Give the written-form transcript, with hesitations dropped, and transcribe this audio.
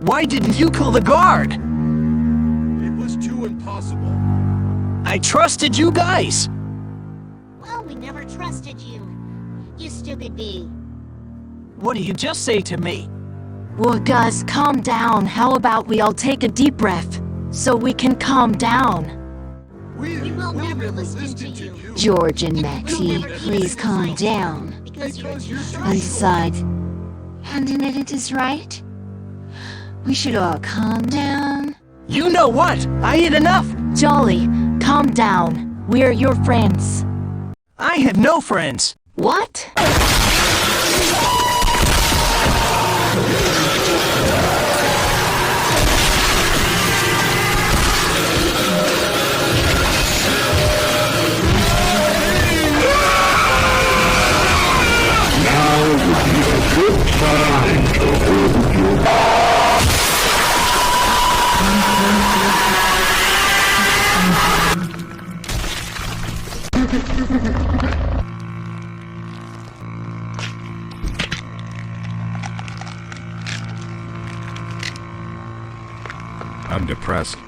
Why didn't you call the guard? It was too impossible. I trusted you guys. Well, we never trusted you. You stupid bee. What do you just say to me? Well, guys, calm down. How about we all take a deep breath so we can calm down? We will never listen to you. George and Maxie, please calm down. Because you're And decide. And it is right. We should all calm down. You know what? I had enough. Jolly, calm down. We're your friends. I have no friends. What? I'm depressed.